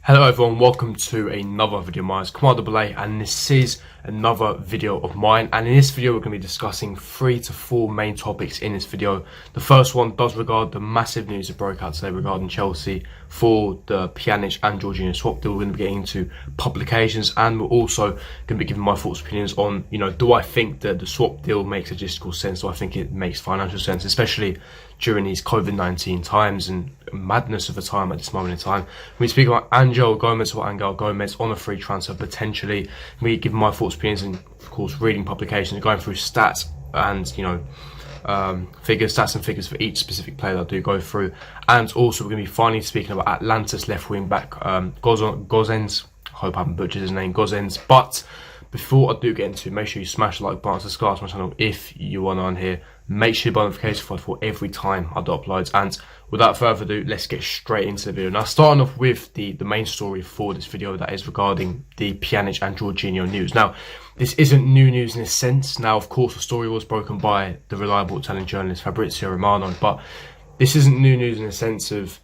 Hello everyone, welcome to another video of mine. It's Commander Belay, and this is another video of mine. And in this video we're going to be discussing 3 to 4 main topics in this video. The first one does regard the massive news that broke out today regarding Chelsea for the Pjanic and Jorginho swap deal. We're going to be getting into publications, and we're also going to be giving my thoughts and opinions on, do I think that the swap deal makes logistical sense? Do I think it makes financial sense, especially during these COVID-19 times and madness of a time at this moment in time? We speak about Angel Gomes on a free transfer potentially. We give my thoughts, opinions, and of course reading publications and going through stats and stats and figures for each specific player that I do go through. And also we're going to be finally speaking about Atlanta's left wing back Gosens. I hope I haven't butchered his name, Gosens. But before I do get into it, make sure you smash the like button, subscribe to my channel if you are on here. Make sure you're notified for every time I do uploads. And without further ado, let's get straight into the video. Now, starting off with the main story for this video, that is regarding the Pjanic and Jorginho news. Now, this isn't new news in a sense. Now, of course, the story was broken by the reliable Italian journalist Fabrizio Romano, but this isn't new news in the sense of,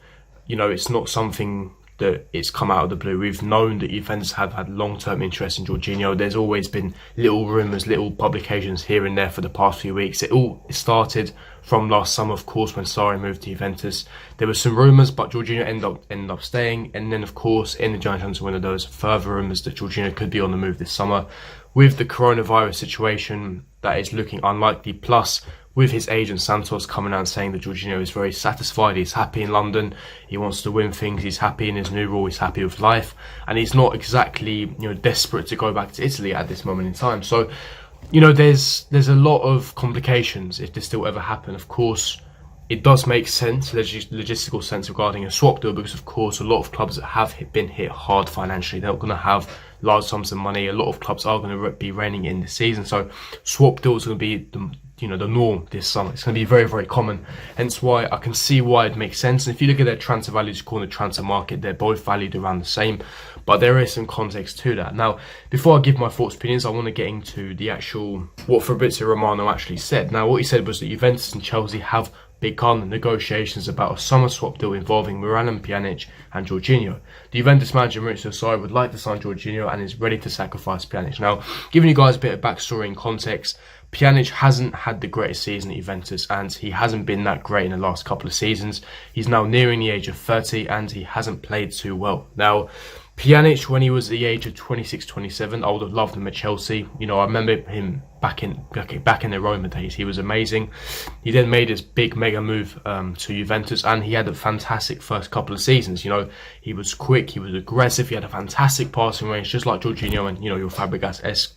it's not something that it's come out of the blue. We've known that Juventus have had long-term interest in Jorginho. There's always been little rumours, little publications here and there for the past few weeks. It started from last summer, of course, when Sarri moved to Juventus. There were some rumours, but Jorginho ended up staying. And then, of course, in the January transfer window, there was further rumours that Jorginho could be on the move this summer. With the coronavirus situation, that is looking unlikely. Plus, with his agent Santos coming out and saying that Jorginho is very satisfied, he's happy in London, he wants to win things, he's happy in his new role, he's happy with life, and he's not exactly desperate to go back to Italy at this moment in time. So, there's a lot of complications if this still ever happen. Of course, it does make sense, logistical sense regarding a swap deal, because of course a lot of clubs that have been hit hard financially, they're going to have large sums of money. A lot of clubs are going to be reining in this season, so swap deals are going to be the norm this summer. It's going to be very, very common. Hence why I can see why it makes sense. And if you look at their transfer values according to transfer market, they're both valued around the same, but there is some context to that. Now, before I give my thoughts, opinions, I want to get into the actual what Fabrizio Romano actually said. Now, what he said was that Juventus and Chelsea have begun negotiations about a summer swap deal involving Jorginho, Pjanic and Jorginho. The Juventus manager Maurizio Sarri would like to sign Jorginho and is ready to sacrifice Pjanic. Now, giving you guys a bit of backstory and context, Pjanic hasn't had the greatest season at Juventus, and he hasn't been that great in the last couple of seasons. He's now nearing the age of 30 and he hasn't played too well. Now, Pjanic, when he was the age of 26, 27, I would have loved him at Chelsea. I remember him back in the Roma days. He was amazing. He then made his big mega move to Juventus, and he had a fantastic first couple of seasons. He was quick, he was aggressive, he had a fantastic passing range, just like Jorginho, and your Fabregas-esque.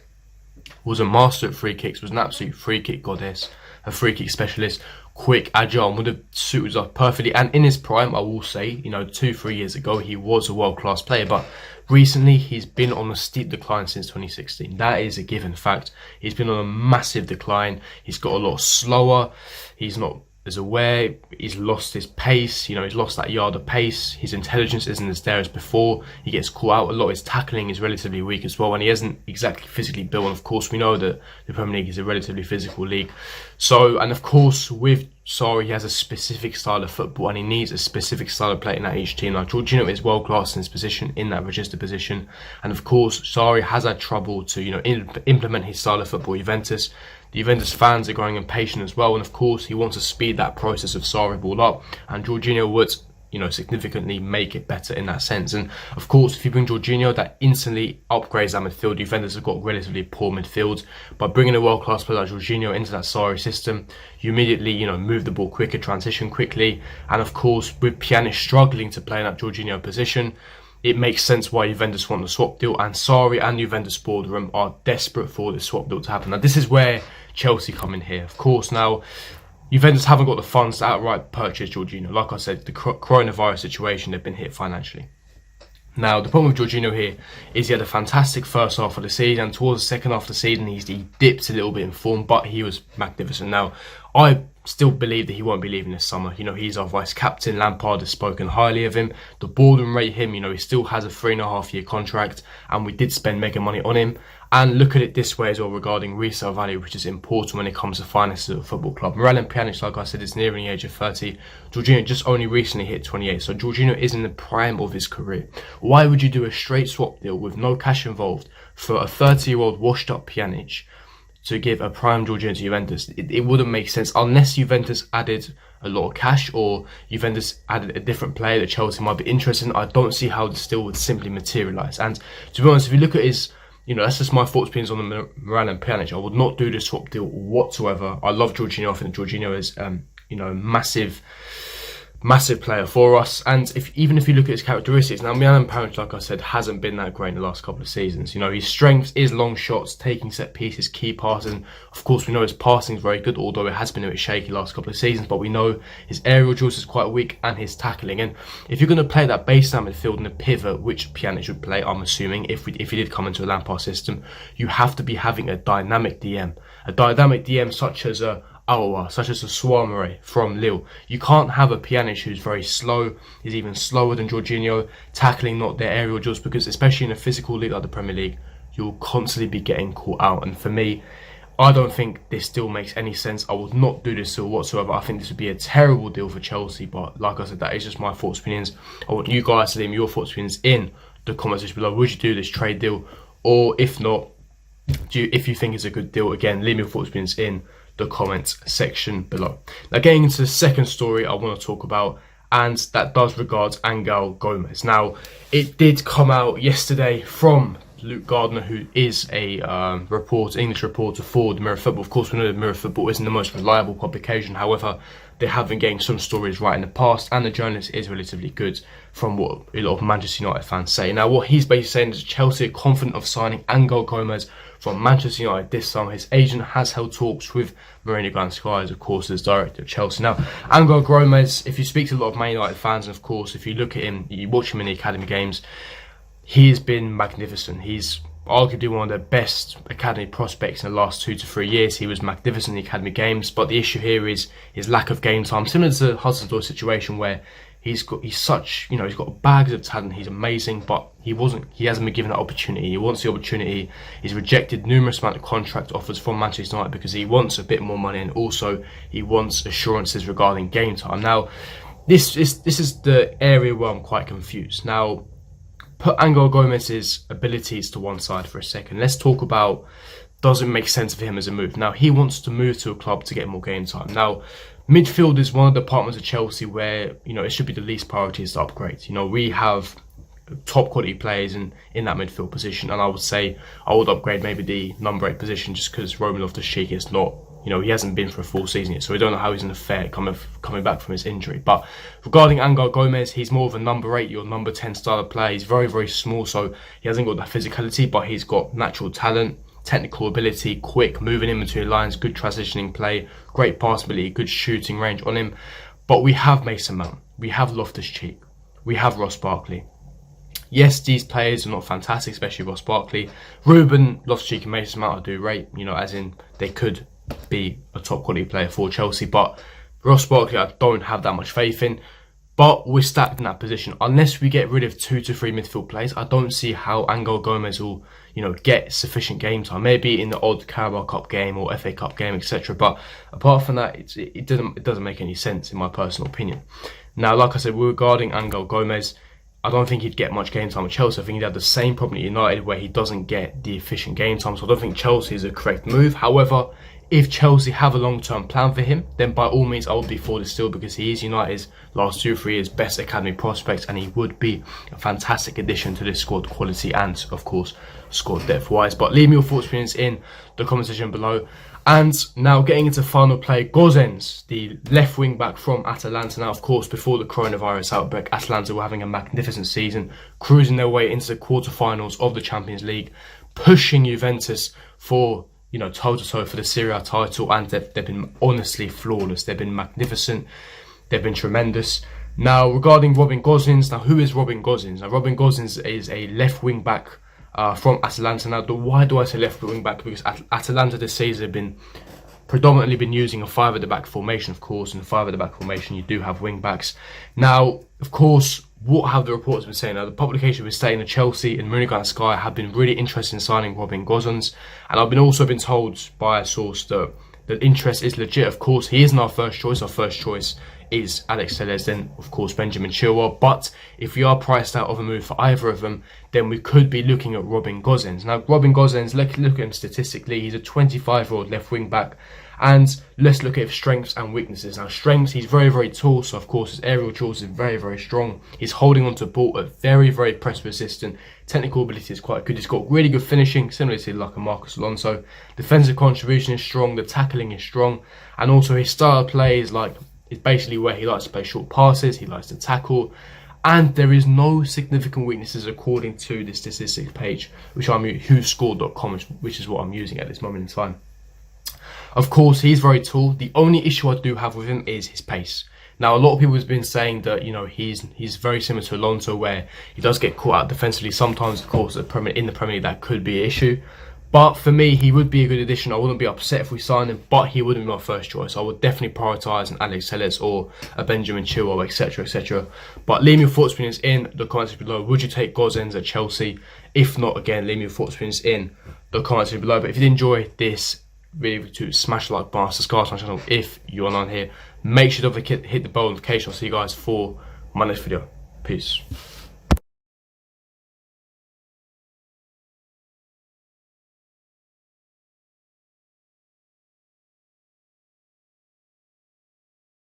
Was a master at free kicks, was an absolute free kick goddess, a free kick specialist, quick, agile, and would have suited us perfectly. And in his prime, I will say, 2-3 years ago, he was a world-class player, but recently he's been on a steep decline since 2016. That is a given fact. He's been on a massive decline. He's got a lot slower. He's not as aware. He's lost his pace. He's lost that yard of pace. His intelligence isn't as there as before. He gets caught out a lot. His tackling is relatively weak as well, and he isn't exactly physically built. And of course, we know that the Premier League is a relatively physical league. So, and of course, with Sarri, he has a specific style of football, and he needs a specific style of playing at each team. Now, Jorginho is world class in his position, in that register position, and of course, Sarri has had trouble to implement his style of football at Juventus. The Juventus fans are growing impatient as well, and of course he wants to speed that process of Sarri ball up, and Jorginho would significantly make it better in that sense. And of course, if you bring Jorginho, that instantly upgrades that midfield. Juventus have got relatively poor midfield. By bringing a world-class player like Jorginho into that Sarri system, you immediately move the ball quicker, transition quickly, and of course with Pjanic struggling to play in that Jorginho position, it makes sense why Juventus want the swap deal, and Sarri and Juventus boardroom are desperate for this swap deal to happen. Now, this is where Chelsea come in here. Of course, now, Juventus haven't got the funds to outright purchase Jorginho. Like I said, the coronavirus situation, they've been hit financially. Now, the problem with Jorginho here is he had a fantastic first half of the season, and towards the second half of the season, he dipped a little bit in form, but he was magnificent. Now, I still believe that he won't be leaving this summer. You know, he's our vice captain. Lampard has spoken highly of him. The boardroom rate him. You know, he still has a 3.5-year contract, and we did spend mega money on him. And look at it this way as well regarding resale value, which is important when it comes to finances of a football club. Jorginho and Pjanic, like I said, is nearing the age of 30. Jorginho just only recently hit 28, so Jorginho is in the prime of his career. Why would you do a straight swap deal with no cash involved for a 30-year-old washed-up Pjanic to give a prime Jorginho to Juventus? It wouldn't make sense unless Juventus added a lot of cash or Juventus added a different player that Chelsea might be interested in. I don't see how this deal would simply materialise. And to be honest, if you look at his, you know, that's just my thoughts, opinions on the Jorginho and Pjanic. I would not do this swap deal whatsoever. I love Jorginho. I think Jorginho is, you know, massive player for us. And even if you look at his characteristics, now Jorginho and Pjanic, like I said, hasn't been that great in the last couple of seasons. You know, his strength is long shots, taking set pieces, key passing. Of course, we know his passing is very good, although it has been a bit shaky last couple of seasons. But we know his aerial duels is quite weak, and his tackling. And if you're going to play that base down midfield and a pivot, which Pjanic would play, I'm assuming, if he did come into a Lampard system, you have to be having a dynamic DM, such as a such as a Suarez from Lille. You can't have a Pjanic who's very slow, is even slower than Jorginho, tackling not their aerial duels, because especially in a physical league like the Premier League, you'll constantly be getting caught out. And for me, I don't think this deal makes any sense. I would not do this deal whatsoever. I think this would be a terrible deal for Chelsea, but like I said, that is just my thoughts, opinions. I want you guys to leave me your thoughts, opinions in the comments section below. Would you do this trade deal? Or if not, if you think it's a good deal, again, leave me your thoughts, opinions in the comments section below. Now, getting into the second story I want to talk about, and that does regard Angel Gomes. Now, it did come out yesterday from Luke Gardner, who is a English reporter for the Mirror Football. Of course, we know that Mirror Football isn't the most reliable publication. However, they have been getting some stories right in the past, and the journalist is relatively good from what a lot of Manchester United fans say. Now, what he's basically saying is Chelsea are confident of signing Angel Gomes from Manchester United this summer. His agent has held talks with Mourinho and Sky, of course, as director of Chelsea. Now, Angel Gomes, if you speak to a lot of Man United fans, and of course, if you look at him, you watch him in the academy games, he has been magnificent. He's arguably one of the best academy prospects in the last 2 to 3 years. He was magnificent in the academy games, but the issue here is his lack of game time, similar to the Hudson-Odoi situation, where he's got bags of talent. He's amazing, but he hasn't been given that opportunity. He wants the opportunity. He's rejected numerous amount of contract offers from Manchester United because he wants a bit more money, and also he wants assurances regarding game time. Now, this is the area where I'm quite confused. Now, put Angel Gomez's abilities to one side for a second. Let's talk about, does it make sense for him as a move? Now, he wants to move to a club to get more game time. Now, midfield is one of the departments of Chelsea where, you know, it should be the least priority is to upgrade. You know, we have top quality players in that midfield position, and I would say I would upgrade maybe the number 8 position, just because Roman Loftus-Cheek is not, you know, he hasn't been for a full season yet, so we don't know how he's going to fare coming back from his injury. But regarding Angel Gomes, he's more of a number 8 or number 10 style of player. He's very, very small, so he hasn't got that physicality, but he's got natural talent, technical ability, quick, moving in between lines, good transitioning play, great pass ability, good shooting range on him. But we have Mason Mount, we have Loftus-Cheek, we have Ross Barkley. Yes, these players are not fantastic, especially Ross Barkley. Ruben Loftus-Cheek and Mason Mount I do rate, you know, as in they could be a top quality player for Chelsea, but Ross Barkley I don't have that much faith in. But we're stacked in that position. Unless we get rid of 2 to 3 midfield players, I don't see how Angel Gomes will, you know, get sufficient game time. Maybe in the odd Carabao Cup game or FA Cup game, etc. But apart from that, it doesn't make any sense in my personal opinion. Now, like I said, regarding Angel Gomes, I don't think he'd get much game time with Chelsea. I think he'd have the same problem at United where he doesn't get the efficient game time. So I don't think Chelsea is a correct move. However, if Chelsea have a long-term plan for him, then by all means I would be for this deal, because he is United's last 2 or 3 years best academy prospect, and he would be a fantastic addition to this squad quality and, of course, squad depth-wise. But leave me your thoughts, opinions in the comment section below. And now getting into final play, Gosens, the left wing back from Atalanta. Now, of course, before the coronavirus outbreak, Atalanta were having a magnificent season, cruising their way into the quarterfinals of the Champions League, pushing Juventus for, you know, toe-to-toe for the Serie A title, and they've been honestly flawless. They've been magnificent. They've been tremendous. Now, regarding Robin Gosens, now who is Robin Gosens? Now, Robin Gosens is a left wing back from Atalanta. Now, why do I say left wing back? Because Atalanta this season predominantly been using a 5 at the back formation, of course. In a 5 at the back formation, you do have wing backs. Now, of course, what have the reports been saying? Now, the publication has been saying that Chelsea and Moonigan and Sky have been really interested in signing Robin Gosens, and I've been also been told by a source that the interest is legit. Of course, he isn't our first choice. Our first choice is Alex Telles, then of course Benjamin Chilwell. But if we are priced out of a move for either of them, then we could be looking at Robin Gosens. Now, Robin Gosens, look at him statistically. He's a 25-year-old left wing back. And let's look at his strengths and weaknesses. Now, strengths, he's very, very tall. So, of course, his aerial duels is very, very strong. He's holding onto the ball at very, very press resistant. Technical ability is quite good. He's got really good finishing, similar to like a Marcus Alonso. Defensive contribution is strong. The tackling is strong. And also his style of play is basically where he likes to play short passes. He likes to tackle. And there is no significant weaknesses according to the statistics page, which I'm whoscored.com, which is what I'm using at this moment in time. Of course, he's very tall. The only issue I do have with him is his pace. Now, a lot of people have been saying that, you know, he's very similar to Alonso, where he does get caught out defensively. Sometimes, of course, in the Premier League, that could be an issue. But for me, he would be a good addition. I wouldn't be upset if we signed him, but he wouldn't be my first choice. I would definitely prioritise an Alex Telles or a Benjamin Chilwell, etc., etc. But leave me your thoughts, opinions in the comments below. Would you take Gosens at Chelsea? If not, again, leave me your thoughts, opinions in the comments below. But if you did enjoy this video, to smash the like button, subscribe to my channel if you're not here. Make sure to hit the bell notification. I'll see you guys for my next video. Peace.